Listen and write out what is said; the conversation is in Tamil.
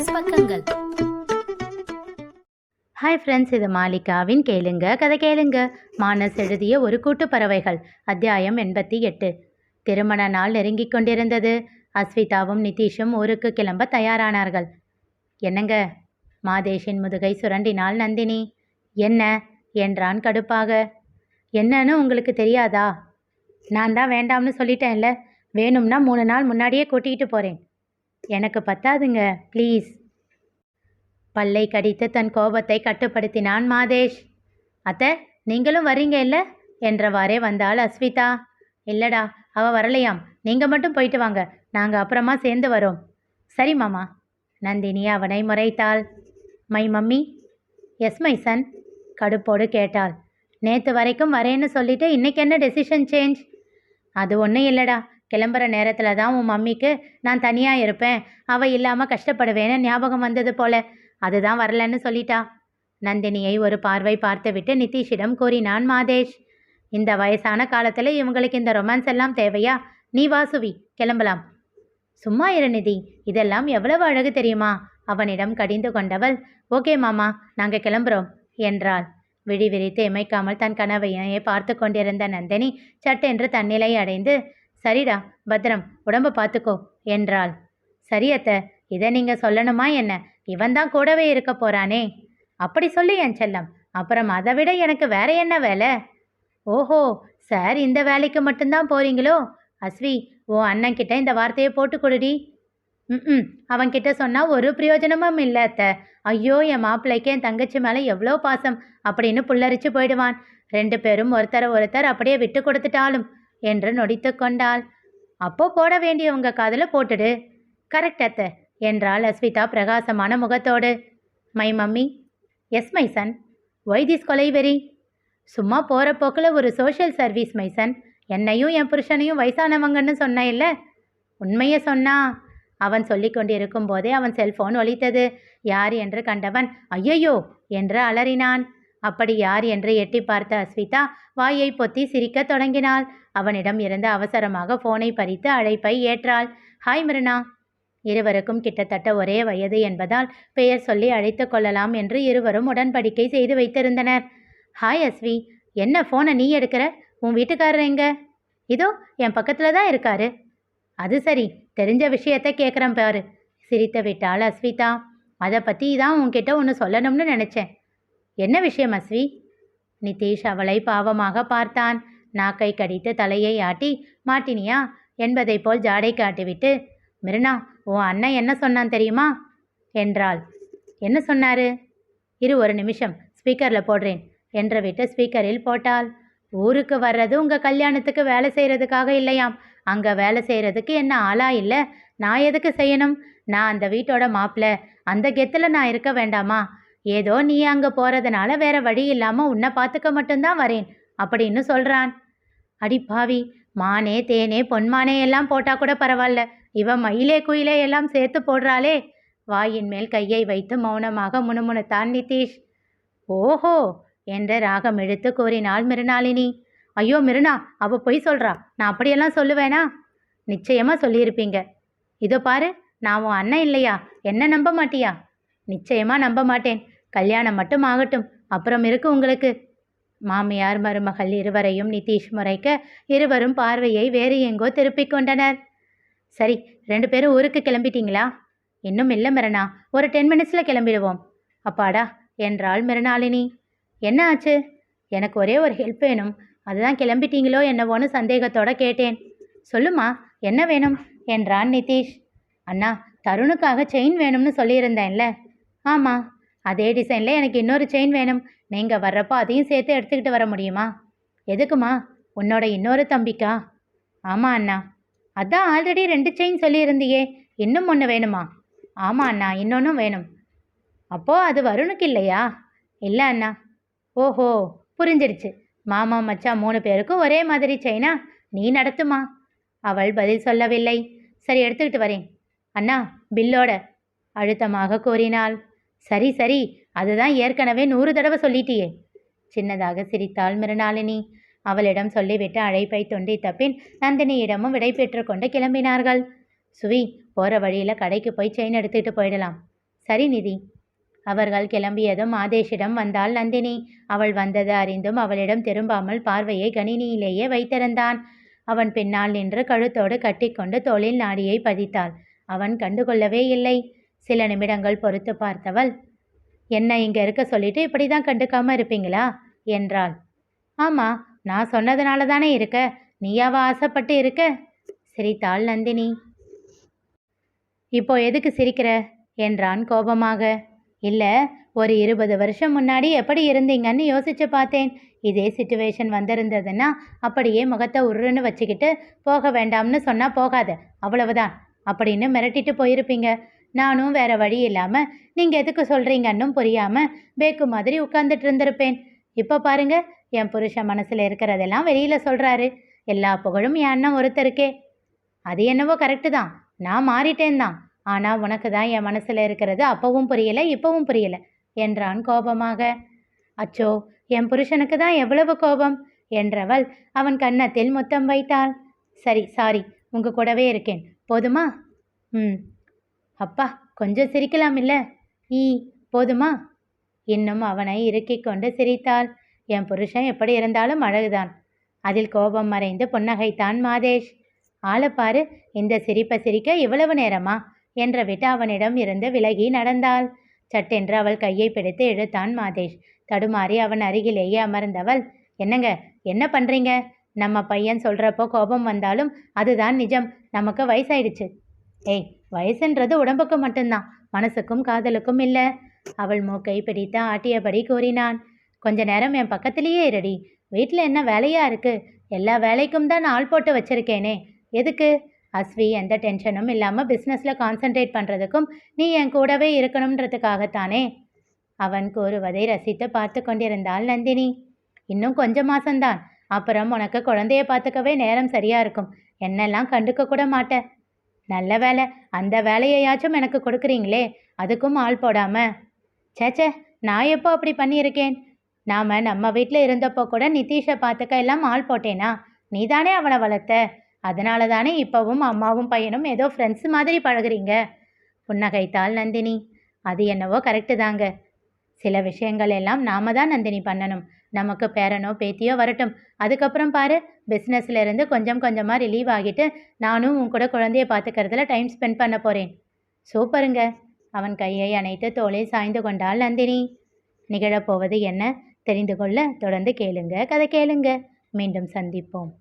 ரொமான்ஸ் பக்கங்கள். ஹாய் ஃப்ரெண்ட்ஸ், இது மாலிகாவின் கேளுங்க கதை கேளுங்க. மானஸ் எழுதிய ஒரு கூட்டு பறவைகள், அத்தியாயம் 88. திருமண நாள் நெருங்கிக் கொண்டிருந்தது. அஸ்விதாவும் நிதிஷும் ஊருக்கு கிளம்ப தயாரானார்கள். என்னங்க? மாதேஷின் முதுகை சுரண்டினாள் நந்தினி. என்ன என்றான் கடுப்பாக. என்னன்னு உங்களுக்கு தெரியாதா? நான் தான் வேண்டாம்னு சொல்லிட்டேன்ல. வேணும்னா 3 நாள் முன்னாடியே கூட்டிகிட்டு போகிறேன். எனக்கு பத்தாதுங்க, ப்ளீஸ். பல்லை கடித்து தன் கோபத்தை கட்டுப்படுத்தினான் மாதேஷ். அத்தை, நீங்களும் வரீங்க இல்லை என்றவாறே வந்தாள் அஸ்விதா. இல்லடா, அவள் வரலையாம். நீங்கள் மட்டும் போயிட்டு வாங்க, நாங்கள் அப்புறமா சேர்ந்து வரோம். சரி மாமா. நந்தினி அவனை முறைத்தாள். My mummy? Yes my son, கடுப்போடு கேட்டாள். நேற்று வரைக்கும் வரேன்னு சொல்லிட்டு இன்னைக்கு என்ன டெசிஷன் சேஞ்ச்? அது ஒன்றும் இல்லைடா, கிளம்புற நேரத்தில் தான் உன் மம்மிக்கு நான் தனியாக இருப்பேன், அவள் இல்லாமல் கஷ்டப்படுவேன்னு ஞாபகம் வந்தது போல, அதுதான் வரலன்னு சொல்லிட்டா. நந்தினியை ஒரு பார்வை பார்த்துவிட்டு நிதிஷிடம் கூறினான் மாதேஷ். இந்த வயசான காலத்தில் இவங்களுக்கு இந்த ரொமான்ஸ் எல்லாம் தேவையா? நீ வாசுவி, கிளம்பலாம். சும்மா இரு நிதி, இதெல்லாம் எவ்வளவு அழகு தெரியுமா? அவனிடம் கடிந்து கொண்டவள், ஓகே மாமா, நாங்கள் கிளம்புறோம் என்றாள். விழி விரித்து இமைக்காமல் தன் கனவையே பார்த்து கொண்டிருந்த நந்தினி சட்டென்று தன்னிலை அடைந்து, சரிடா, பத்திரம், உடம்பை பார்த்துக்கோ என்றாள். சரி அத்தை, இதை நீங்கள் சொல்லணுமா என்ன? இவன் தான் கூடவே இருக்க போறானே. அப்படி சொல்லு என் செல்லம், அப்புறம் அதை விட எனக்கு வேற என்ன வேலை? ஓஹோ, சார் இந்த வேலைக்கு மட்டும்தான் போறீங்களோ? அஸ்வி, ஓ அண்ணன் கிட்ட இந்த வார்த்தையை போட்டு கொடுடி. அவன்கிட்ட சொன்னால் ஒரு பிரயோஜனமும் இல்லை அத்தை. ஐயோ, என் மாப்பிள்ளைக்கு என் தங்கச்சி மேலே எவ்வளோ பாசம் அப்படின்னு புல்லரிச்சு போயிடுவான். 2 பேரும் ஒருத்தர் அப்படியே விட்டு கொடுத்துட்டாலும் என்று நொடித்து கொண்டாள். அப்போ போட வேண்டியவங்க காதில் போட்டுடு. கரெக்ட் அத்தை என்றாள் அஸ்விதா பிரகாசமான முகத்தோடு. My mummy? Yes my son. Why this கொலைவெறி? சும்மா போகிற போக்கில் ஒரு சோஷியல் சர்வீஸ் மை சன். என்னையும் என் புருஷனையும் வயசானவங்கன்னு சொன்ன இல்லை? உண்மையை சொன்னா? அவன் சொல்லி கொண்டிருக்கும் போதே அவன் செல்போன் ஒலித்தது. யார் என்று கண்டவன் ஐயையோ என்று அலறினான். அப்படி யார் என்று எட்டி பார்த்த அஸ்விதா வாயை பொத்தி சிரிக்க தொடங்கினாள். அவனிடம் இருந்து அவசரமாக போனை பறித்து அழைப்பை ஏற்றாள். ஹாய் மிருனா. இருவருக்கும் கிட்டத்தட்ட ஒரே வயது என்பதால் பெயர் சொல்லி அழைத்து கொள்ளலாம் என்று இருவரும் உடன்படிக்கை செய்து வைத்திருந்தனர். ஹாய் அஸ்வி, என்ன ஃபோனை நீ எடுக்கிற? உன் வீட்டுக்காரர் எங்க? இதோ என் பக்கத்தில் தான் இருக்காரு. அது சரி, தெரிஞ்ச விஷயத்தை கேட்குறேன் பாரு, சிரித்து விட்டாள் அஸ்விதா. அதை பற்றி தான் உன்கிட்ட ஒன்று சொல்லணும்னு நினச்சேன். என்ன விஷயம் அஸ்வி? நிதிஷ் அவளை பாவமாக பார்த்தான். நாக்கை கடித்து தலையை ஆட்டி, மாட்டினியா என்பதை போல் ஜாடை காட்டிவிட்டு, மிருனா, உன் அண்ணன் என்ன சொன்னான் தெரியுமா என்றாள். என்ன சொன்னாரு? இரு, ஒரு நிமிஷம், ஸ்பீக்கரில் போடுறேன் என்று விட்டு ஸ்பீக்கரில் போட்டாள். ஊருக்கு வர்றது உங்கள் கல்யாணத்துக்கு வேலை செய்கிறதுக்காக இல்லையாம். அங்கே வேலை செய்கிறதுக்கு என்ன ஆளா இல்லை? நான் எதுக்கு செய்யணும்? நான் அந்த வீட்டோட மாப்பிள்ளை, அந்த கெத்தில் நான் இருக்க வேண்டாமா? ஏதோ நீ அங்கே போகிறதுனால வேற வழி இல்லாமல் உன்னை பார்த்துக்க மட்டும்தான் வரேன் அப்படின்னு சொல்கிறான். அடி பாவி, மானே தேனே பொன்மானே எல்லாம் போட்டால் கூட பரவாயில்ல, இவன் மயிலே குயிலே எல்லாம் சேர்த்து போடுறாளே. வாயின் மேல் கையை வைத்து மௌனமாக முணுமுணுத்தான் நிதிஷ். ஓஹோ என்று ராகம் இழுத்து கூறினாள் மிருணாளினி. ஐயோ மிருனா, அவள் பொய் சொல்கிறா. நான் அப்படியெல்லாம் சொல்லுவேனா? நிச்சயமாக சொல்லியிருப்பீங்க. இதோ பாரு, நான் உன் அண்ணன் இல்லையா? என்ன நம்ப மாட்டியா? நிச்சயமாக நம்ப மாட்டேன். கல்யாணம் மட்டும் ஆகட்டும், அப்புறம் இருக்கு உங்களுக்கு. மாமியார் மருமகள் இருவரையும் நிதிஷ் முறைக்க இருவரும் பார்வையை வேறு எங்கோ திருப்பிக் கொண்டனர். சரி, 2 பேரும் ஊருக்கு கிளம்பிட்டீங்களா? இன்னும் இல்லை மிருனா, ஒரு 10 மினிட்ஸில் கிளம்பிடுவோம். அப்பாடா என்றாள் மிருணாளினி. என்ன ஆச்சு? எனக்கு ஒரே ஒரு ஹெல்ப் வேணும், அதுதான் கிளம்பிட்டீங்களோ என்னவோன்னு சந்தேகத்தோடு கேட்டேன். சொல்லுமா, என்ன வேணும் என்றான் நிதிஷ். அண்ணா, தருணுக்காக செயின் வேணும்னு சொல்லியிருந்தேன்ல? ஆமாம், அதே டிசைனில் எனக்கு இன்னொரு செயின் வேணும். நீங்கள் வர்றப்போ அதையும் சேர்த்து எடுத்துக்கிட்டு வர முடியுமா? எதுக்குமா? உன்னோட இன்னொரு தம்பிக்கா? ஆமாம் அண்ணா. அதான் ஆல்ரெடி 2 செயின் சொல்லியிருந்தியே, இன்னும் 1 வேணுமா? ஆமாம் அண்ணா, இன்னொன்றும் வேணும். அப்போது அது வருணுக்கு இல்லையா? இல்லை அண்ணா. ஓஹோ, புரிஞ்சிடுச்சு. மாமா மச்சான் 3 பேருக்கும் ஒரே மாதிரி செயினா? நீ நடத்துமா? அவள் பதில் சொல்லவில்லை. சரி, எடுத்துக்கிட்டு வரேன் அண்ணா, பில்லோட அழுத்தமாக கூறினாள். சரி சரி, அதுதான் ஏற்கனவே 100 தடவை சொல்லிட்டியே. சின்னதாக சிரித்தாள் மிருணாளினி. அவளிடம் சொல்லிவிட்டு அழைப்பை துண்டித்த பின் நந்தினியிடமும் விடை பெற்று கொண்டு கிளம்பினார்கள். சுவி, போகிற வழியில் கடைக்கு போய் செயின் எடுத்துக்கிட்டு போயிடலாம். சரி நிதி. அவர்கள் கிளம்பியதும் ஆதேஷிடம் வந்தாள் நந்தினி. அவள் வந்தது அறிந்தும் அவளிடம் திரும்பாமல் பார்வையை கணினியிலேயே வைத்திருந்தான். அவன் பின்னால் நின்று கழுத்தோடு கட்டிக்கொண்டு தோளில் நாடியை பதித்தாள். அவன் கண்டுகொள்ளவே இல்லை. சில நிமிடங்கள் பொறுத்து பார்த்தவள், என்ன இங்க இருக்க சொல்லிட்டு இப்படிதான் கண்டுக்காம இருப்பீங்களா என்றாள். ஆமா, நான் சொன்னதுனால தானே இருக்க, நீயாவா ஆசைப்பட்டு இருக்க? சிரித்தாள் நந்தினி. இப்போ எதுக்கு சிரிக்கிற என்றான் கோபமாக. இல்லை, ஒரு 20 வருஷம் முன்னாடி எப்படி இருந்தீங்கன்னு யோசிச்சு பார்த்தேன். இதே சிச்சுவேஷன் வந்திருந்ததுன்னா அப்படியே முகத்தை உருன்னு வச்சுக்கிட்டு போக வேண்டாம்னு சொன்னா போகாத, அவ்வளவுதான் அப்படின்னு மிரட்டிட்டு போயிருப்பீங்க. நானும் வேற வழி இல்லாமல் நீங்கள் எதுக்கு சொல்கிறீங்கன்னும் புரியாமல் பேக்கு மாதிரி உட்காந்துட்டு இருந்திருப்பேன். இப்போ பாருங்க, என் புருஷன் மனசில் இருக்கிறதெல்லாம் வெளியில் சொல்கிறாரு. எல்லா புகழும் என் அண்ணன் ஒருத்தருக்கே. அது என்னவோ கரெக்டு தான், நான் மாறிட்டேன் தான். ஆனால் உனக்கு தான் என் மனசில் இருக்கிறது அப்பவும் புரியலை, இப்பவும் புரியலை என்றான் கோபமாக. அச்சோ, என் புருஷனுக்கு தான் எவ்வளவு கோபம் என்றவள் அவன் கன்னத்தில் முத்தம் வைத்தாள். சரி, சாரி, உங்கள் கூடவே இருக்கேன், போதுமா? அப்பா, கொஞ்சம் சிரிக்கலாம் இல்லை? போதுமா? இன்னும் அவனை இறுக்கிக் கொண்டு சிரித்தாள். என் புருஷன் எப்படி இருந்தாலும் அழகுதான். அதில் கோபம் மறைந்து புன்னகைத்தான் மாதேஷ். ஆளப்பாரு, இந்த சிரிப்பை சிரிக்க இவ்வளவு நேரமா என்ற விட்டு அவனிடம் இருந்து விலகி நடந்தாள். சட்டென்று அவள் கையை பிடித்து இழுத்தான் மாதேஷ். தடுமாறி அவன் அருகிலேயே அமர்ந்தவள், என்னங்க, என்ன பண்ணுறீங்க? நம்ம பையன் சொல்கிறப்போ கோபம் வந்தாலும் அதுதான் நிஜம். நமக்கு வயசாயிடுச்சு. ஏய், வயசுன்றது உடம்புக்கு மட்டும்தான், மனசுக்கும் காதலுக்கும் இல்லை. அவள் மூக்கை பிடித்து ஆட்டியபடி கூறினான். கொஞ்ச நேரம் என் பக்கத்திலேயே இருடி. வீட்டில் என்ன வேலையா இருக்கு? எல்லா வேலைக்கும் தான் ஆள் போட்டு வச்சிருக்கேனே, எதுக்கு? அஸ்வி எந்த டென்ஷனும் இல்லாமல் பிஸ்னஸில் கான்சென்ட்ரேட் பண்ணுறதுக்கும் நீ என் கூடவே இருக்கணுன்றதுக்காகத்தானே. அவன் கூறுவதை ரசித்து பார்த்து கொண்டிருந்தாள் நந்தினி. இன்னும் கொஞ்சம் மாசம்தான், அப்புறம் உனக்கு குழந்தைய பார்த்துக்கவே நேரம் சரியா இருக்கும். என்னெல்லாம் கண்டுக்க கூட மாட்டேன். நல்ல வேலை, அந்த வேலையாச்சும் எனக்கு கொடுக்குறீங்களே, அதுக்கும் ஆள் போடாம. சேச்சே, நான் எப்போ அப்படி பண்ணியிருக்கேன்? நாம் நம்ம வீட்டில் இருந்தப்போ கூட நிதிஷை பார்த்துக்க எல்லாம் ஆள் போட்டேனா? நீ தானே அவனை வளர்த்த. அதனால தானே இப்போவும் அம்மாவும் பையனும் ஏதோ ஃப்ரெண்ட்ஸ் மாதிரி பழகுறீங்க. புன்னகைத்தாள் நந்தினி. அது என்னவோ கரெக்டு தாங்க. சில விஷயங்கள் எல்லாம் நாம தான் நந்தினி பண்ணணும். நமக்கு பேரனோ பேத்தியோ வரட்டும், அதுக்கப்புறம் பாரு, பிஸ்னஸ்ல இருந்து கொஞ்சம் கொஞ்சமாக ரிலீவ் ஆகிட்டு நானும் உன் கூட குழந்தைய பார்த்துக்கிறதுல டைம் ஸ்பெண்ட் பண்ண போகிறேன். சூப்பருங்க. அவன் கையை அணைத்து தோளில் சாய்ந்து கொண்டாள் நந்தினி. நிகழப்போவது என்ன தெரிந்து கொள்ள தொடர்ந்து கேளுங்க, கதை கேளுங்க. மீண்டும் சந்திப்போம்.